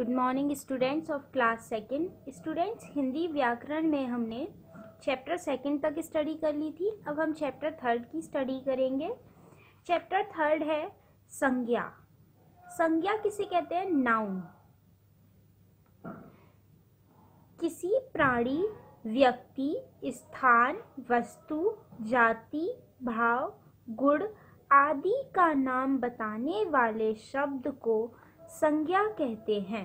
Good morning students of class second. Students, Hindi व्याकरण में हमने चैप्टर सेकंड तक स्टडी कर ली थी। अब हम चैप्टर थर्ड की स्टडी करेंगे। चैप्टर थर्ड है संज्ञा। संज्ञा किसे कहते हैं? नाउन। किसी प्राणी, व्यक्ति, स्थान, वस्तु, जाति, भाव, गुण आदि का नाम बताने वाले शब्द को संज्ञा कहते हैं।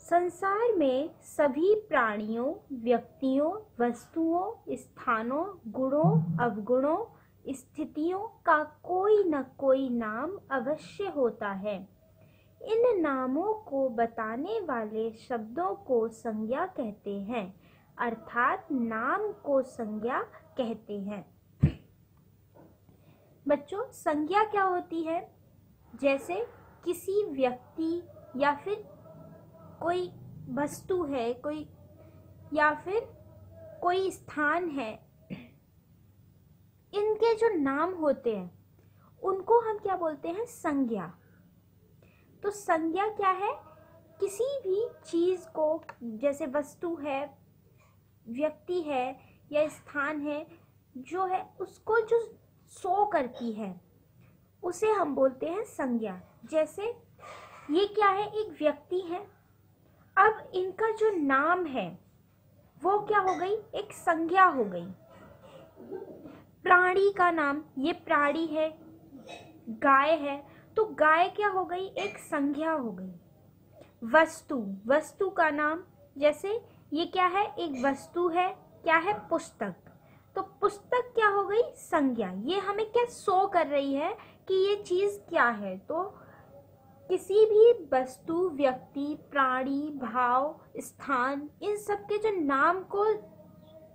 संसार में सभी प्राणियों, व्यक्तियों, वस्तुओं, स्थानों, गुणों, अवगुणों, स्थितियों का कोई न कोई नाम अवश्य होता है। इन नामों को बताने वाले शब्दों को संज्ञा कहते हैं, अर्थात नाम को संज्ञा कहते हैं। बच्चों, संज्ञा क्या होती है? जैसे किसी व्यक्ति या फिर कोई वस्तु है, कोई या फिर कोई स्थान है, इनके जो नाम होते हैं उनको हम क्या बोलते हैं? संज्ञा। तो संज्ञा क्या है? किसी भी चीज को, जैसे वस्तु है, व्यक्ति है या स्थान है, जो है उसको जो शो करती है उसे हम बोलते हैं संज्ञा। जैसे ये क्या है? एक व्यक्ति है। अब इनका जो नाम है वो क्या हो गई? एक संज्ञा हो गई। प्राणी का नाम, ये प्राणी है, गाय है, तो गाय क्या हो गई? एक संज्ञा हो गई। वस्तु, वस्तु का नाम, जैसे ये क्या है? एक वस्तु है, क्या है? पुस्तक। तो पुस्तक क्या हो गई? संज्ञा। ये हमें क्या शो कर रही है कि ये चीज क्या है। तो किसी भी वस्तु, व्यक्ति, प्राणी, भाव, स्थान, इन सब के जो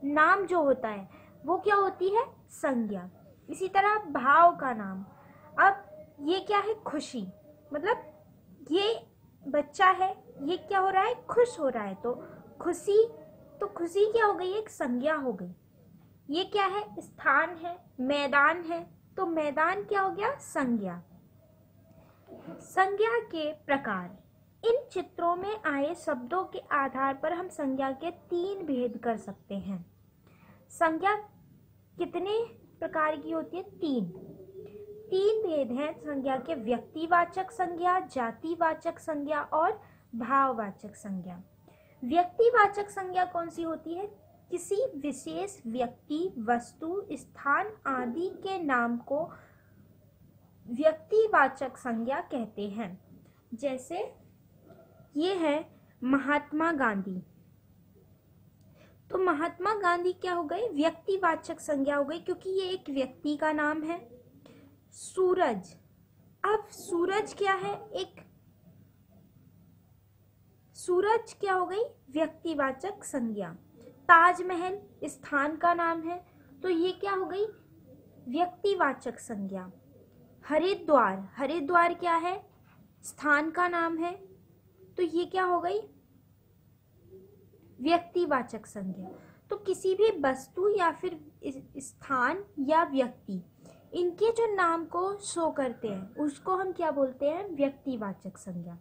नाम जो होता है वो क्या होती है? संज्ञा। इसी तरह भाव का नाम, अब ये क्या है? खुशी। मतलब ये बच्चा है, ये क्या हो रहा है? खुश हो रहा है, तो खुशी। तो खुशी क्या हो गई? एक संज्ञा हो गई। ये क्या है? स्थान है, मैदान है, तो मैदान क्या हो गया? संज्ञा। संज्ञा के प्रकार। इन चित्रों में आए शब्दों के आधार पर हम संज्ञा के 3 भेद कर सकते हैं। संज्ञा कितने प्रकार की होती है? 3 भेद हैं संज्ञा के: व्यक्तिवाचक संज्ञा, जातिवाचक संज्ञा और भाववाचक संज्ञा। व्यक्तिवाचक संज्ञा कौन सी होती है? किसी विशेष व्यक्ति, वस्तु, स्थान आदि के नाम को व्यक्तिवाचक संज्ञा कहते हैं। जैसे ये है महात्मा गांधी, तो महात्मा गांधी क्या हो गए? व्यक्तिवाचक संज्ञा हो गई, क्योंकि ये एक व्यक्ति का नाम है। सूरज, अब सूरज क्या है? एक सूरज क्या हो गई? व्यक्तिवाचक संज्ञा। ताजमहल स्थान का नाम है, तो ये क्या हो गई? व्यक्तिवाचक संज्ञा। हरिद्वार, हरिद्वार क्या है? स्थान का नाम है, तो ये क्या हो गई? व्यक्तिवाचक संज्ञा। तो किसी भी वस्तु या फिर स्थान या व्यक्ति, इनके जो नाम को शो करते हैं उसको हम क्या बोलते हैं? व्यक्तिवाचक संज्ञा।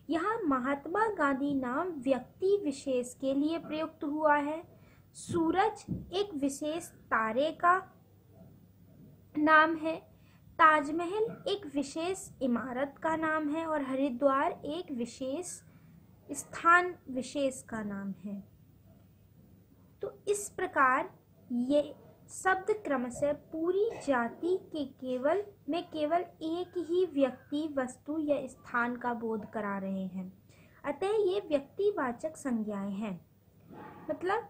यहाँ महात्मा गांधी नाम व्यक्ति विशेष के लिए प्रयुक्त हुआ है। सूरज एक विशेष तारे का नाम है। ताजमहल एक विशेष इमारत का नाम है और हरिद्वार एक विशेष स्थान विशेष का नाम है। तो इस प्रकार ये शब्द क्रमशः पूरी जाति के केवल एक ही व्यक्ति, वस्तु या स्थान का बोध करा रहे हैं। अतः ये व्यक्तिवाचक संज्ञाएं हैं। मतलब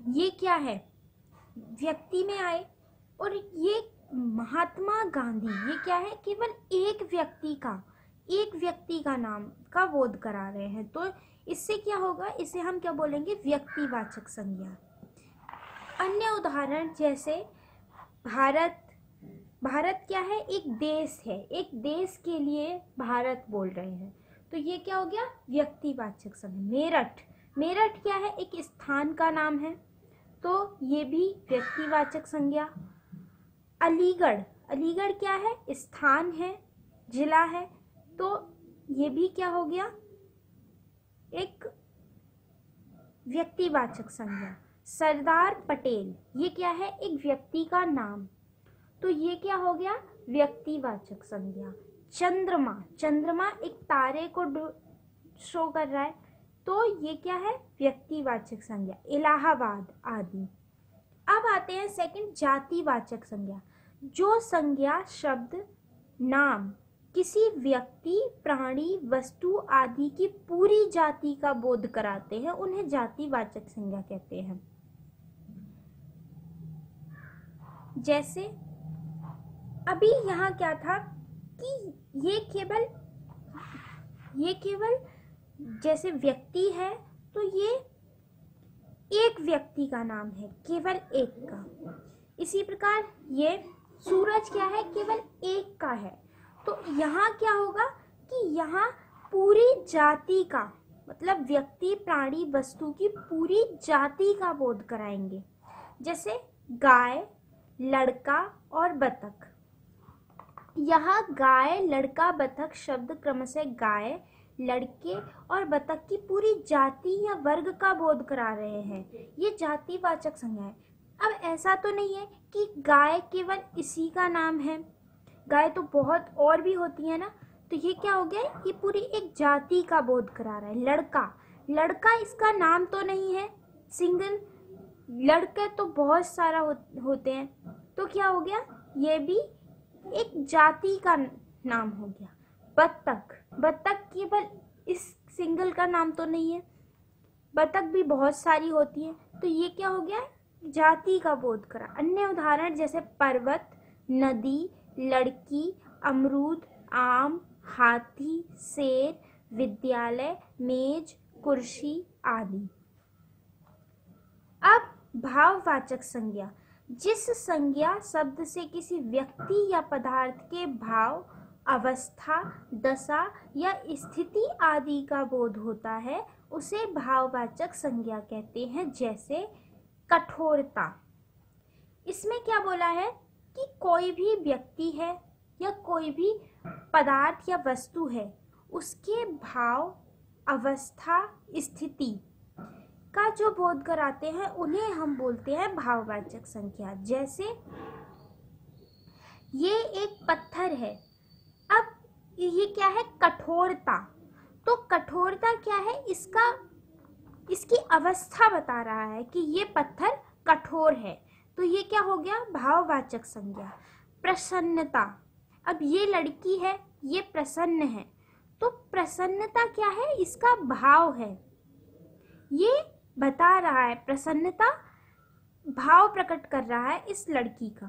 ये क्या है? व्यक्ति में आए, और ये महात्मा गांधी, ये क्या है? केवल एक व्यक्ति का नाम का बोध करा रहे हैं। तो इससे क्या होगा? इसे हम क्या बोलेंगे? व्यक्तिवाचक संज्ञा। अन्य उदाहरण जैसे भारत, भारत क्या है? एक देश है, एक देश के लिए भारत बोल रहे हैं, तो ये क्या हो गया? व्यक्तिवाचक संज्ञा। मेरठ, मेरठ क्या है? एक स्थान का नाम है, तो ये भी व्यक्तिवाचक संज्ञा। अलीगढ़, अलीगढ़ क्या है? स्थान है, जिला है, तो ये भी क्या हो गया, एक व्यक्तिवाचक संज्ञा। सरदार पटेल, ये क्या है, एक व्यक्ति का नाम, तो ये क्या हो गया, व्यक्तिवाचक संज्ञा। चंद्रमा, चंद्रमा एक तारे को शो कर रहा है, तो ये क्या है, व्यक्तिवाचक संज्ञा। इलाहाबाद आदि। अब आते हैं सेकंड, जातिवाचक संज्ञा। जो संज्ञा शब्द नाम किसी व्यक्ति, प्राणी, वस्तु आदि की पूरी जाति का बोध कराते हैं, उन्हें जातिवाचक संज्ञा कहते हैं। जैसे अभी यहाँ क्या था कि ये केवल जैसे व्यक्ति है, तो ये एक व्यक्ति का नाम है, केवल एक का। इसी प्रकार ये सूरज क्या है, केवल एक का है। तो यहाँ क्या होगा कि यहाँ पूरी जाति का, मतलब व्यक्ति, प्राणी, वस्तु की पूरी जाति का बोध कराएंगे। जैसे गाय, लड़का और बतख। यहाँ गाय, लड़का, बतख शब्द क्रमशः गाय, लड़के और बतख की पूरी जाति या वर्ग का बोध करा रहे हैं। ये जातिवाचक संज्ञा है। अब ऐसा तो नहीं है कि गाय केवल इसी का नाम है, गाय तो बहुत और भी होती है ना। तो ये क्या हो गया, ये पूरी एक जाति का बोध करा रहा है। लड़का, लड़का इसका नाम तो नहीं है, सिंगल, लड़के तो बहुत सारा होते हैं, तो क्या हो गया, ये भी एक जाति का नाम हो गया। बत्तख, बत्तख केवल इस सिंगल का नाम तो नहीं है, बत्तख भी बहुत सारी होती है, तो ये क्या हो गया, जाति का बोध करा। अन्य उदाहरण जैसे पर्वत, नदी, लड़की, अमरूद, आम, हाथी, शेर, विद्यालय, मेज, कुर्सी आदि। अब भाववाचक संज्ञा। जिस संज्ञा शब्द से किसी व्यक्ति या पदार्थ के भाव, अवस्था, दशा या स्थिति आदि का बोध होता है, उसे भाववाचक संज्ञा कहते हैं। जैसे कठोरता, इसमें क्या बोला है कि कोई भी व्यक्ति है या कोई भी पदार्थ या वस्तु है, उसके भाव, अवस्था, स्थिति का जो बोध कराते हैं, उन्हें हम बोलते हैं भाववाचक संज्ञा। जैसे ये एक पत्थर है, अब ये क्या है, कठोरता। तो कठोरता क्या है, इसकी अवस्था बता रहा है कि ये पत्थर कठोर है, तो ये क्या हो गया, भाववाचक संज्ञा। प्रसन्नता, अब ये लड़की है, ये प्रसन्न है, तो प्रसन्नता क्या है, इसका भाव है, ये बता रहा है, प्रसन्नता भाव प्रकट कर रहा है इस लड़की का,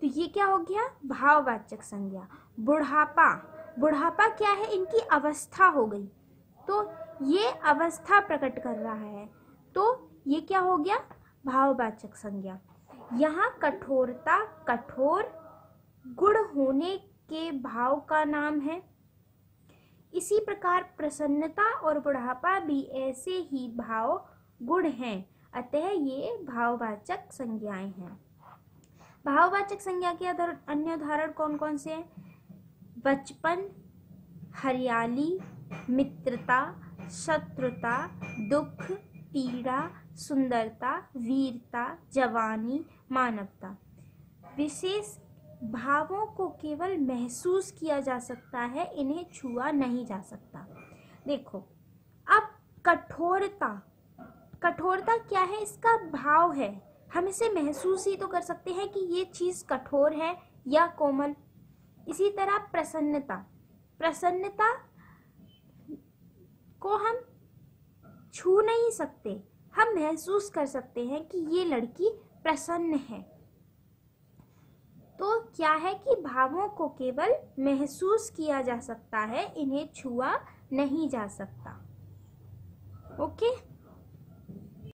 तो ये क्या हो गया, भाववाचक संज्ञा। बुढ़ापा, बुढ़ापा क्या है, इनकी अवस्था हो गई, तो ये अवस्था प्रकट कर रहा है, तो ये क्या हो गया, भाववाचक संज्ञा। यहाँ कठोरता, कठोर गुण होने के भाव का नाम है। इसी प्रकार प्रसन्नता और बुढ़ापा भी ऐसे ही भाव गुण हैं, अतः ये भाववाचक संज्ञाएं हैं। भाववाचक संज्ञा के अन्य उदाहरण कौन कौन से हैं? बचपन, हरियाली, मित्रता, शत्रुता, दुख, पीड़ा, सुंदरता, वीरता, जवानी, मानवता। विशेष भावों को केवल महसूस किया जा सकता है, इन्हें छुआ नहीं जा सकता। देखो, अब कठोरता, कठोरता क्या है, इसका भाव है, हम इसे महसूस ही तो कर सकते हैं कि ये चीज़ कठोर है या कोमल। इसी तरह प्रसन्नता, प्रसन्नता को हम छू नहीं सकते, हम महसूस कर सकते हैं कि ये लड़की प्रसन्न है। तो क्या है कि भावों को केवल महसूस किया जा सकता है, इन्हें छुआ नहीं जा सकता। ओके।